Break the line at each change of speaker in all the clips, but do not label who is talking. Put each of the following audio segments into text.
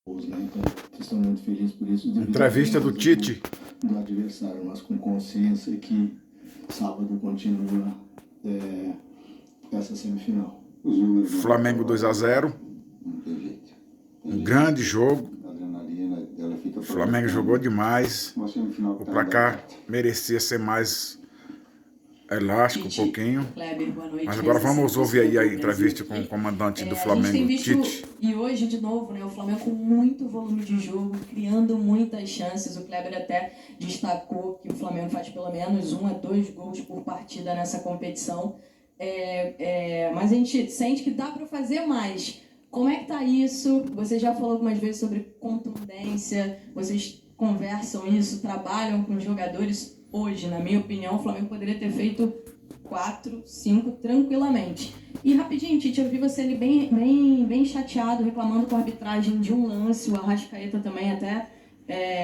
né? Então, estou muito feliz por isso.
Entrevista do Tite.
Do adversário, mas com consciência que sábado continua essa semifinal.
Flamengo 2-0. Um grande jogo. O Flamengo jogou demais. O placar merecia ser mais elástico, um pouquinho. Mas agora vamos ouvir aí a entrevista com o comandante do Flamengo, Tite.
E hoje, de novo, né, o Flamengo com muito volume de jogo, criando muitas chances. O Kleber até destacou que o Flamengo faz pelo menos 1 a 2 gols por partida nessa competição. Mas a gente sente que dá para fazer mais. Como é que tá isso? Você já falou algumas vezes sobre contundência, vocês conversam isso, trabalham com os jogadores. Hoje, na minha opinião, o Flamengo poderia ter feito 4, 5 tranquilamente. E rapidinho, Tite, eu vi você ali bem chateado, reclamando com a arbitragem de um lance. O Arrascaeta também até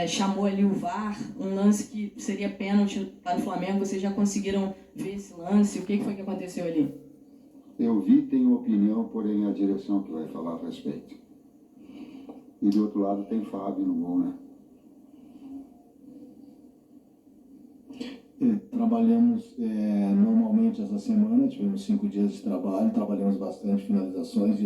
chamou ali o VAR, um lance que seria pênalti para o Flamengo. Vocês já conseguiram ver esse lance? O que foi que aconteceu ali?
Eu vi, tenho opinião, porém a direção que vai falar a respeito. E do outro lado tem Fábio no gol, né?
Trabalhamos normalmente essa semana, tivemos 5 dias de trabalho, trabalhamos bastante finalizações e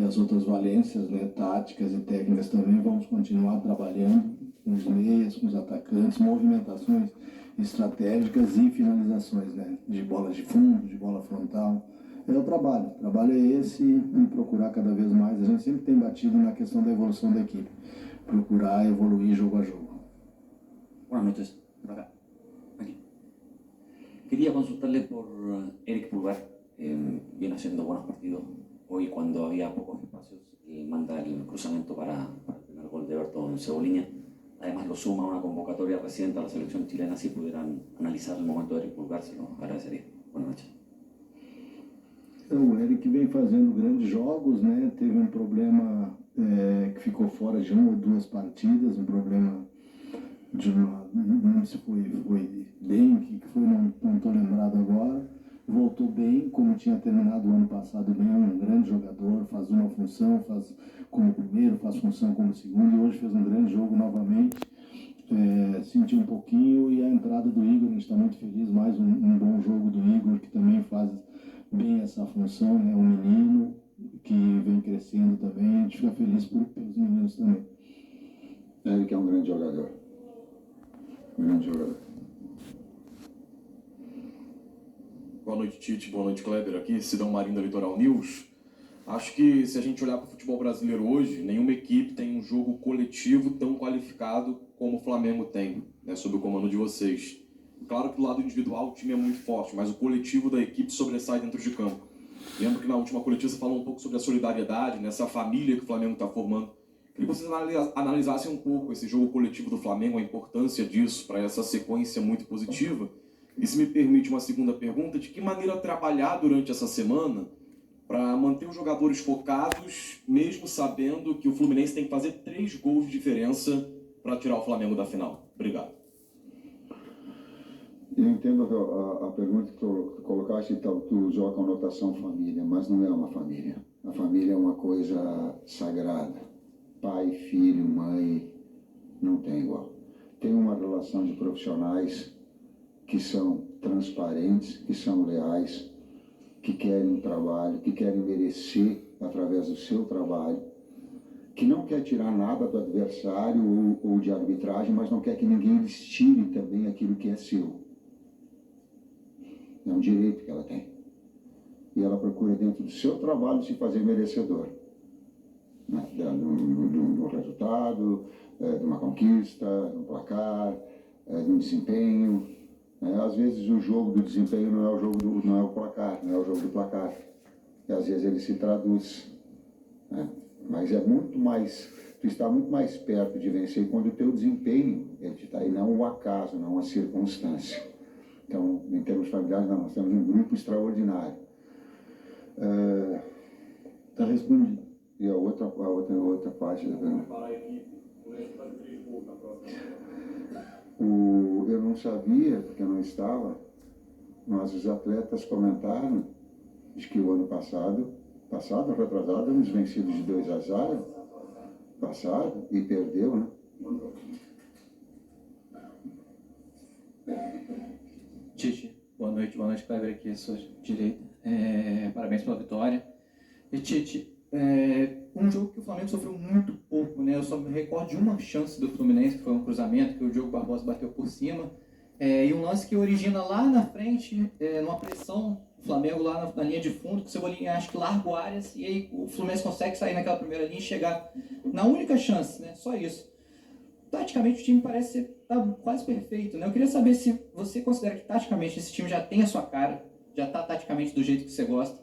as outras valências, né, táticas e técnicas também. Vamos continuar trabalhando com os meias, com os atacantes, movimentações estratégicas e finalizações, né, de bola de fundo, de bola frontal. O trabalho é esse, e procurar cada vez mais. A gente sempre tem batido na questão da evolução da equipe, procurar evoluir jogo a jogo.
Buenas noches, por acá. Aquí. Quería consultarle por Eric Pulgar, viene haciendo buenos partidos. Hoy, cuando había pocos espacios, manda el cruzamiento para el primer gol de Everton Cebolinha. Además, lo suma a una convocatoria reciente a la selección chilena. Si pudieran analizar el momento de Eric Pulgar, se lo agradecería. Buenas noches.
O Eric vem fazendo grandes jogos, né? Teve um problema que ficou fora de 1 ou 2 partidas, um problema de não sei se foi bem, que foi, não estou lembrado agora. Voltou bem, como tinha terminado o ano passado bem, é um grande jogador, faz uma função, faz como primeiro, faz função como segundo, e hoje fez um grande jogo novamente. Senti um pouquinho, e a entrada do Igor, a gente está muito feliz, mais um bom jogo do Igor, que também faz bem essa função, né? Um menino que vem crescendo também, a gente fica feliz pelos meninos também.
Ele que é um grande jogador. Grande jogador.
Boa noite, Tite. Boa noite, Kleber. Aqui, Sidão Marinho da Litoral News. Acho que, se a gente olhar para o futebol brasileiro hoje, nenhuma equipe tem um jogo coletivo tão qualificado como o Flamengo tem, né, sob o comando de vocês. Claro que do lado individual o time é muito forte, mas o coletivo da equipe sobressai dentro de campo. Lembro que na última coletiva você falou um pouco sobre a solidariedade, nessa família que o Flamengo está formando. Queria que vocês analisassem um pouco esse jogo coletivo do Flamengo, a importância disso para essa sequência muito positiva. E se me permite uma segunda pergunta, de que maneira trabalhar durante essa semana para manter os jogadores focados, mesmo sabendo que o Fluminense tem que fazer 3 gols de diferença para tirar o Flamengo da final? Obrigado.
Eu entendo a pergunta que tu colocaste, então, tu joga a conotação família, mas não é uma família. A família é uma coisa sagrada. Pai, filho, mãe, não tem igual. Tem uma relação de profissionais que são transparentes, que são leais, que querem um trabalho, que querem merecer através do seu trabalho, que não quer tirar nada do adversário ou de arbitragem, mas não quer que ninguém lhes tire também aquilo que é seu. É um direito que ela tem. E ela procura, dentro do seu trabalho, se fazer merecedor, né? Do resultado, de uma conquista, de um placar, de um desempenho. Às vezes o jogo do desempenho não é o placar, não é o jogo do placar. E às vezes ele se traduz. Né? Mas é muito mais, tu está muito mais perto de vencer quando o teu desempenho está aí, não o acaso, não a circunstância. Então, em termos familiares, nós temos um grupo extraordinário.
Está respondido.
E a outra parte da pergunta. Eu não sabia, porque eu não estava, mas os atletas comentaram de que o ano passado, retrasado, éramos vencidos de 2-0, passado e perdeu, né?
Tite, boa noite, Kleber aqui à sua direita. Parabéns pela vitória. E Tite, um jogo que o Flamengo sofreu muito pouco, né? Eu só me recordo de uma chance do Fluminense, que foi um cruzamento que o Diogo Barbosa bateu por cima. E um lance que origina lá na frente, numa pressão, o Flamengo lá na linha de fundo, que o Cebolinha acho que larga o Arias, e aí o Fluminense consegue sair naquela primeira linha e chegar na única chance, né? Só isso. Taticamente o time parece estar quase perfeito, né? Eu queria saber se você considera que taticamente esse time já tem a sua cara, já está taticamente do jeito que você gosta.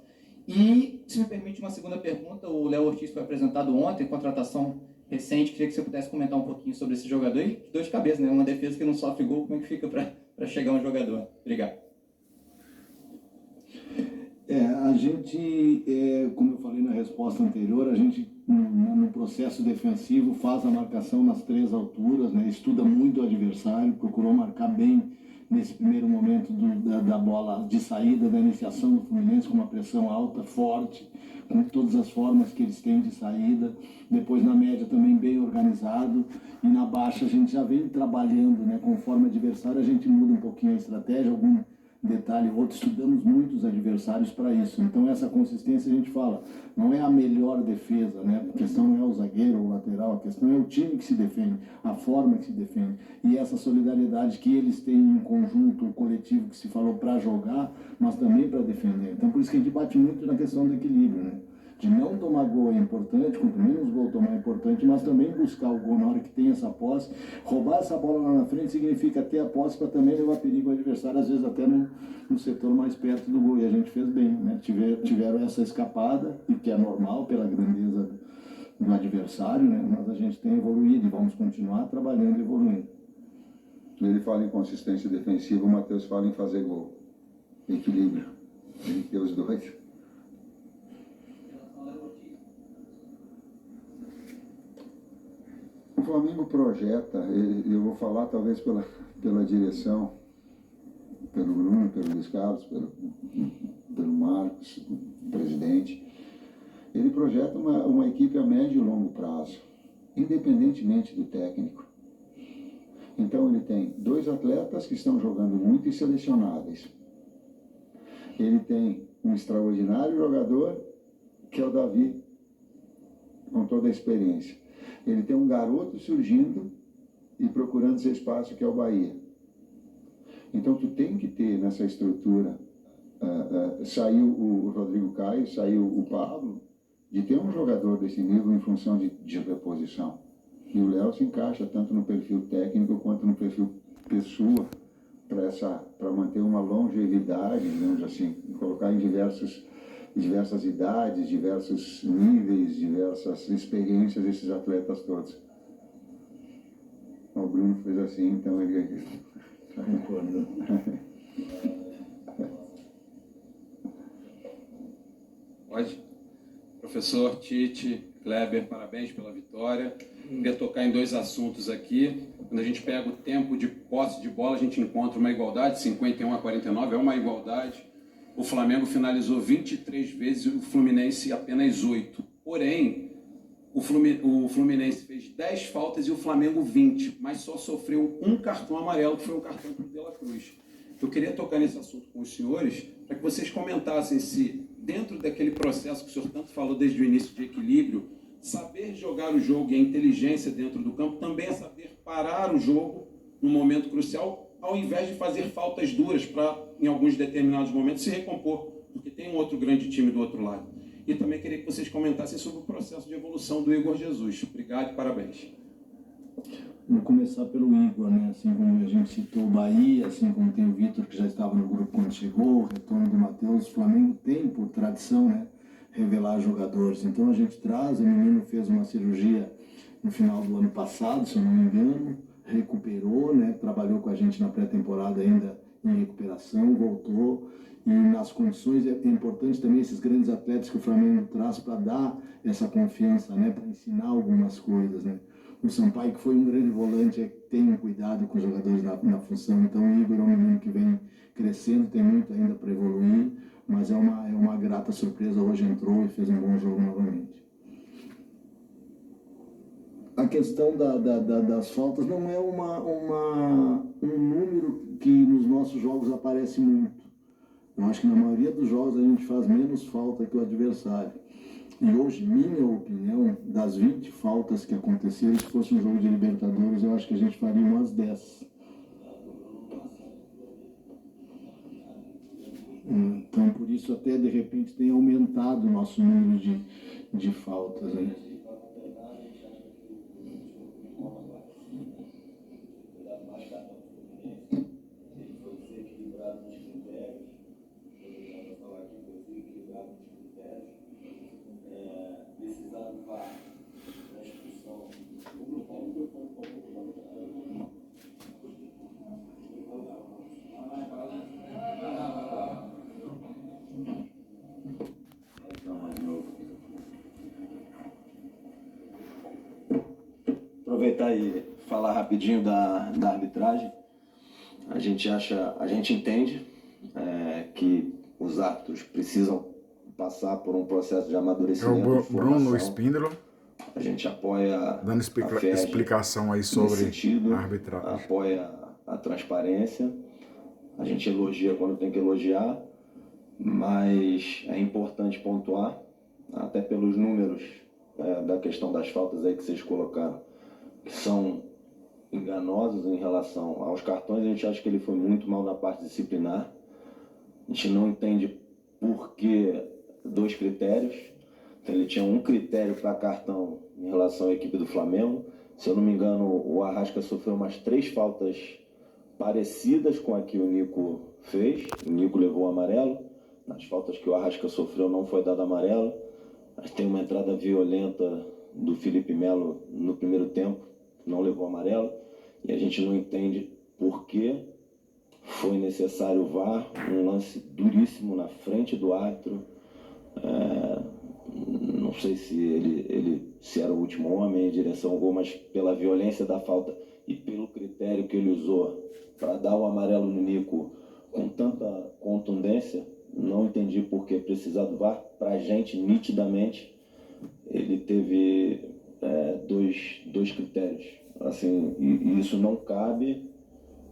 E, se me permite uma segunda pergunta, o Léo Ortiz foi apresentado ontem, contratação recente, queria que você pudesse comentar um pouquinho sobre esse jogador. E que dor de cabeça, né? Uma defesa que não sofre gol, como é que fica para chegar um jogador? Obrigado.
A gente, como eu falei na resposta anterior, a gente no processo defensivo faz a marcação nas 3 alturas, né? Estuda muito o adversário, procurou marcar bem nesse primeiro momento da bola de saída, da iniciação do Fluminense, com uma pressão alta, forte, com todas as formas que eles têm de saída. Depois na média também bem organizado, e na baixa a gente já vem trabalhando, né? Conforme o adversário a gente muda um pouquinho a estratégia, algum detalhe ou outro, estudamos muito os adversários para isso. Então essa consistência a gente fala, não é a melhor defesa, né? A questão não é o zagueiro ou o lateral, a questão é o time que se defende, a forma que se defende. E essa solidariedade que eles têm em conjunto, o coletivo que se falou para jogar, mas também para defender. Então por isso que a gente bate muito na questão do equilíbrio, né? De não tomar gol é importante, quanto menos gol tomar é importante, mas também buscar o gol na hora que tem essa posse. Roubar essa bola lá na frente significa ter a posse para também levar perigo ao adversário, às vezes até no setor mais perto do gol. E a gente fez bem, né? Tiveram essa escapada, e que é normal pela grandeza do adversário, né? Mas a gente tem evoluído e vamos continuar trabalhando e evoluindo.
Ele fala em consistência defensiva, o Matheus fala em fazer gol. Equilíbrio. Tem que ter os dois. O Flamengo projeta, eu vou falar talvez pela direção, pelo Bruno, pelo Luiz Carlos, pelo Marcos, o presidente. Ele projeta uma equipe a médio e longo prazo, independentemente do técnico. Então ele tem 2 atletas que estão jogando muito e selecionáveis. Ele tem um extraordinário jogador, que é o Davi, com toda a experiência. Ele tem um garoto surgindo e procurando seu espaço, que é o Bahia. Então tu tem que ter nessa estrutura, saiu o Rodrigo Caio, saiu o Pablo, de ter um jogador desse nível em função de reposição. E o Léo se encaixa tanto no perfil técnico quanto no perfil pessoa, para manter uma longevidade, digamos assim, colocar em diversas idades, diversos níveis, diversas experiências desses atletas todos. O Bruno fez assim, então ele
Concordo.
Pode? Professor Tite, Kleber, parabéns pela vitória. Queria tocar em 2 assuntos aqui. Quando a gente pega o tempo de posse de bola, a gente encontra uma igualdade, 51-49, é uma igualdade. O Flamengo finalizou 23 vezes e o Fluminense apenas 8. Porém, o Fluminense fez 10 faltas e o Flamengo 20, mas só sofreu um cartão amarelo, que foi o cartão para o De La Cruz. Eu queria tocar nesse assunto com os senhores, para que vocês comentassem se, dentro daquele processo que o senhor tanto falou desde o início de equilíbrio, saber jogar o jogo e a inteligência dentro do campo também é saber parar o jogo no momento crucial, ao invés de fazer faltas duras para, em alguns determinados momentos, se recompor, porque tem um outro grande time do outro lado. E também queria que vocês comentassem sobre o processo de evolução do Igor Jesus. Obrigado e parabéns.
Vou começar pelo Igor, né? Assim como a gente citou o Bahia, assim como tem o Vitor, que já estava no grupo quando chegou, o retorno do Matheus. O Flamengo tem, por tradição, né, revelar jogadores. Então a gente traz, o menino fez uma cirurgia no final do ano passado, se eu não me engano, recuperou, né? Trabalhou com a gente na pré-temporada ainda em recuperação, voltou. E nas condições, é importante também esses grandes atletas que o Flamengo traz para dar essa confiança, né? Para ensinar algumas coisas, né? O Sampaio, que foi um grande volante, tem um cuidado com os jogadores na função. Então o Igor é um menino que vem crescendo, tem muito ainda para evoluir, mas é uma grata surpresa. Hoje entrou e fez um bom jogo novamente. a questão das faltas não é um número que nos nossos jogos aparece muito. Eu acho que na maioria dos jogos a gente faz menos falta que o adversário. E hoje, minha opinião, das 20 faltas que aconteceram, se fosse um jogo de Libertadores, eu acho que a gente faria umas 10. Então, por isso, até de repente, tem aumentado o nosso número de faltas, né?
Aproveitar e falar rapidinho da arbitragem. A gente entende que os árbitros precisam passar por um processo de amadurecimento.
É o Bruno Spindler
A gente apoia
dando explicação aí sobre
sentido,
a arbitragem.
Apoia a transparência. A gente elogia quando tem que elogiar, mas é importante pontuar, até pelos números da questão das faltas aí que vocês colocaram, que são enganosos em relação aos cartões. A gente acha que ele foi muito mal na parte disciplinar. A gente não entende por que 2 critérios. Então, ele tinha um critério para cartão em relação à equipe do Flamengo. Se eu não me engano, o Arrasca sofreu umas 3 faltas parecidas com a que o Nico fez. O Nico levou o amarelo. Nas faltas que o Arrasca sofreu não foi dado amarelo. Mas tem uma entrada violenta do Felipe Melo no primeiro tempo, não levou amarelo. E a gente não entende por que foi necessário o VAR, um lance duríssimo na frente do árbitro. Não sei se ele era o último homem em direção ao gol, mas pela violência da falta e pelo critério que ele usou para dar o amarelo no Nico com tanta contundência, não entendi por que precisar do VAR. Para a gente, nitidamente, ele teve dois critérios. Assim, e isso não cabe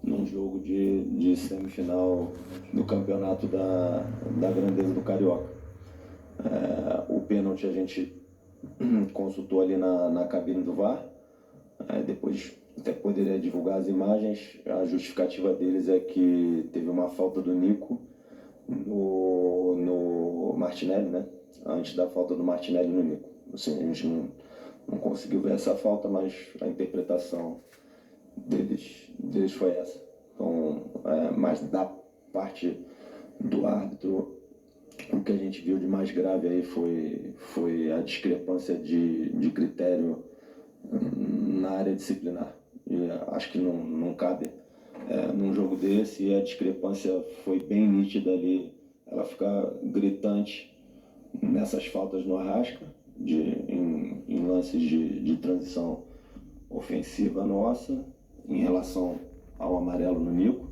num jogo de semifinal do campeonato da grandeza do Carioca. O pênalti a gente consultou ali na cabine do VAR. Depois até poderia divulgar as imagens. A justificativa deles é que teve uma falta do Nico no Martinelli, né? Antes da falta do Martinelli no Nico. Assim, a gente não conseguiu ver essa falta, mas a interpretação deles foi essa. Então, mas da parte do árbitro, o que a gente viu de mais grave aí foi a discrepância de critério na área disciplinar. E acho que não cabe num jogo desse, e a discrepância foi bem nítida ali. Ela fica gritante nessas faltas no Arrasca, em lances de transição ofensiva nossa, em relação ao amarelo no Nico.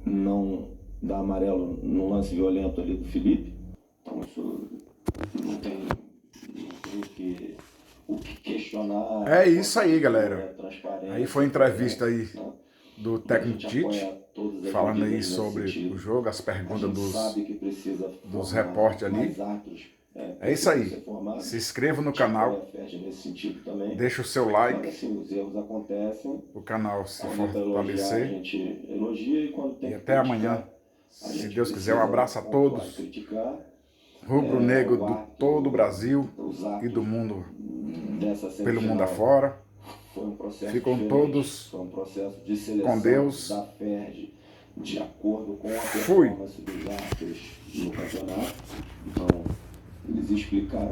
Não dá amarelo no lance violento ali do Felipe. Então isso não tem o que questionar.
É isso aí, galera. Aí foi a entrevista aí do técnico Tite, falando aí sobre o jogo, as perguntas dos repórteres ali. É isso aí. Se inscreva no canal, deixa o seu like, o canal se fortalecer. E até amanhã, se Deus quiser. Um abraço a todos, rubro-negro de todo o Brasil e do mundo, pelo mundo afora. Ficam todos com Deus.
De acordo com a
Fui.
performance dos árbitros no campeonato. Então, eles explicaram